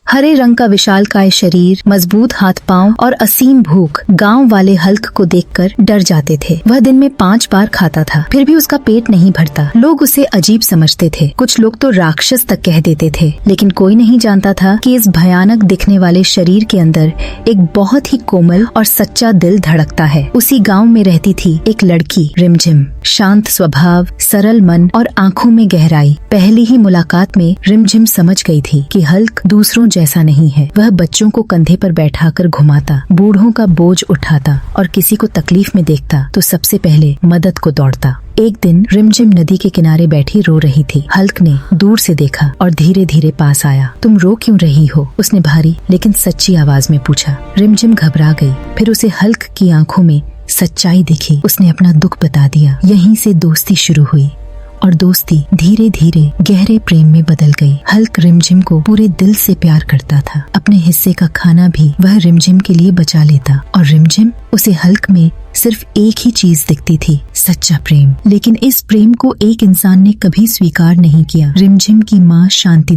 हरे रंग का विशालकाय शरीर, मजबूत हाथ पांव और असीम भूख गांव वाले हल्क को देखकर डर जाते थे। वह दिन में 5 बार खाता था, फिर भी उसका पेट नहीं भरता। लोग उसे अजीब समझते थे, कुछ लोग तो राक्षस तक कह देते थे, लेकिन कोई नहीं जानता था कि इस भयानक दिखने वाले शरीर के अंदर एक बहुत ही कोमल और सच्चा दिल धड़कता है। उसी गाँव में रहती थी एक लड़की रिमझिम, शांत स्वभाव, सरल मन और आँखों में गहराई। पहली ही मुलाकात में रिमझिम समझ गई थी कि हल्क दूसरों जैसा नहीं है। वह बच्चों को कंधे पर बैठाकर घुमाता, बूढ़ों का बोझ उठाता और किसी को तकलीफ में देखता तो सबसे पहले मदद को दौड़ता। एक दिन रिमझिम नदी के किनारे बैठी रो रही थी। हल्क ने दूर से देखा और धीरे धीरे पास आया। तुम रो क्यों रही हो? उसने भारी लेकिन सच्ची आवाज में पूछा। रिमझिम घबरा गई, फिर उसे हल्क की आंखों में सच्चाई दिखी। उसने अपना दुख बता दिया। यहीं से दोस्ती शुरू हुई और दोस्ती धीरे धीरे गहरे प्रेम में बदल गई। हल्क रिमझिम को पूरे दिल से प्यार करता था। अपने हिस्से का खाना भी वह रिमझिम के लिए बचा लेता और रिमझिम उसे हल्क में सिर्फ एक ही चीज दिखती थी, सच्चा प्रेम। लेकिन इस प्रेम को एक इंसान ने कभी स्वीकार नहीं किया। रिमझिम की माँ शांति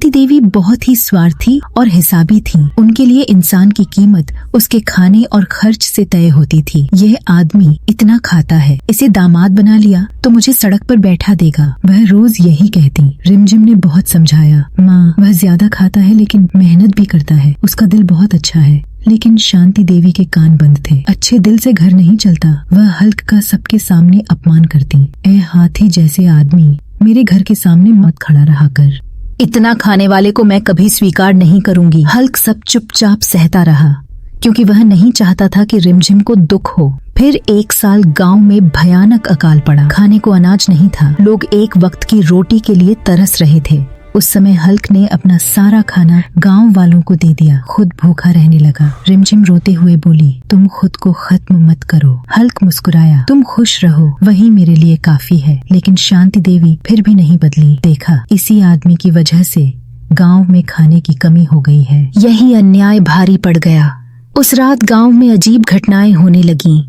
देवी बहुत ही स्वार्थी और हिसाबी थी। उनके लिए इंसान की कीमत उसके खाने और खर्च से तय होती थी। यह आदमी इतना खाता है, इसे दामाद बना लिया तो मुझे सड़क पर बैठा देगा, वह रोज यही कहती। रिमझिम ने बहुत समझाया, माँ वह ज्यादा खाता है लेकिन मेहनत भी करता है, उसका दिल बहुत अच्छा है। लेकिन शांति देवी के कान बंद थे। अच्छे दिल से घर नहीं चलता। वह हल्क का सबके सामने अपमान करती। ए हाथी जैसे आदमी, मेरे घर के सामने मत खड़ा रहा कर। इतना खाने वाले को मैं कभी स्वीकार नहीं करूंगी। हल्क सब चुपचाप सहता रहा क्योंकि वह नहीं चाहता था कि रिमझिम को दुख हो। फिर 1 साल गांव में भयानक अकाल पड़ा। खाने को अनाज नहीं था। लोग एक वक्त की रोटी के लिए तरस रहे थे। उस समय हल्क ने अपना सारा खाना गांव वालों को दे दिया, खुद भूखा रहने लगा। रिमझिम रोते हुए बोली, तुम खुद को खत्म मत करो। हल्क मुस्कुराया, तुम खुश रहो, वही मेरे लिए काफी है। लेकिन शांति देवी फिर भी नहीं बदली। देखा, इसी आदमी की वजह से गांव में खाने की कमी हो गई है। यही अन्याय भारी पड़ गया। उस रात गांव में अजीब घटनाएं होने लगी।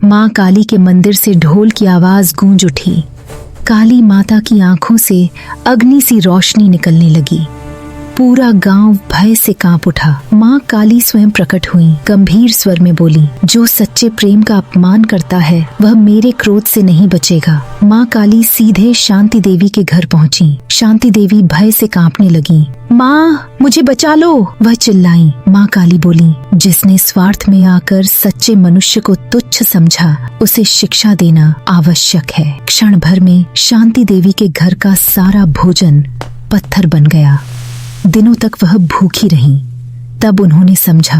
माँ काली के मंदिर से ढोल की आवाज गूंज उठी। काली माता की आंखों से अग्नि सी रोशनी निकलने लगी। पूरा गांव भय से कांप उठा। माँ काली स्वयं प्रकट हुई, गंभीर स्वर में बोली, जो सच्चे प्रेम का अपमान करता है वह मेरे क्रोध से नहीं बचेगा। माँ काली सीधे शांति देवी के घर पहुंची। शांति देवी भय से कांपने लगी। माँ मुझे बचा लो, वह चिल्लाई। माँ काली बोली, जिसने स्वार्थ में आकर सच्चे मनुष्य को तुच्छ समझा उसे शिक्षा देना आवश्यक है। क्षण भर में शांति देवी के घर का सारा भोजन पत्थर बन गया। दिनों तक वह भूखी रही। तब उन्होंने समझा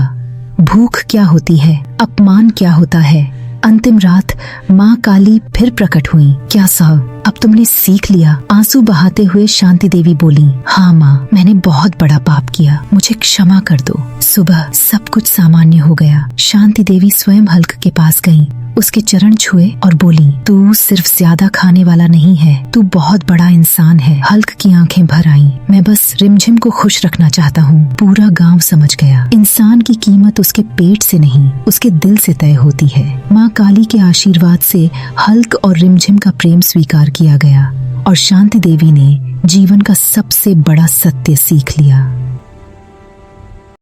भूख क्या होती है, अपमान क्या होता है। अंतिम रात माँ काली फिर प्रकट हुई। क्या साहब, अब तुमने सीख लिया? आंसू बहाते हुए शांति देवी बोली, हाँ माँ, मैंने बहुत बड़ा पाप किया, मुझे क्षमा कर दो। सुबह सब कुछ सामान्य हो गया। शांति देवी स्वयं हल्क के पास गई, उसके चरण छुए और बोली, तू सिर्फ ज्यादा खाने वाला नहीं है, तू बहुत बड़ा इंसान है। हल्क की आंखें भर आईं। मैं बस रिमझिम को खुश रखना चाहता हूँ। पूरा गांव समझ गया, इंसान की कीमत उसके पेट से नहीं, उसके दिल से तय होती है। माँ काली के आशीर्वाद से हल्क और रिमझिम का प्रेम स्वीकार किया गया और शांति देवी ने जीवन का सबसे बड़ा सत्य सीख लिया।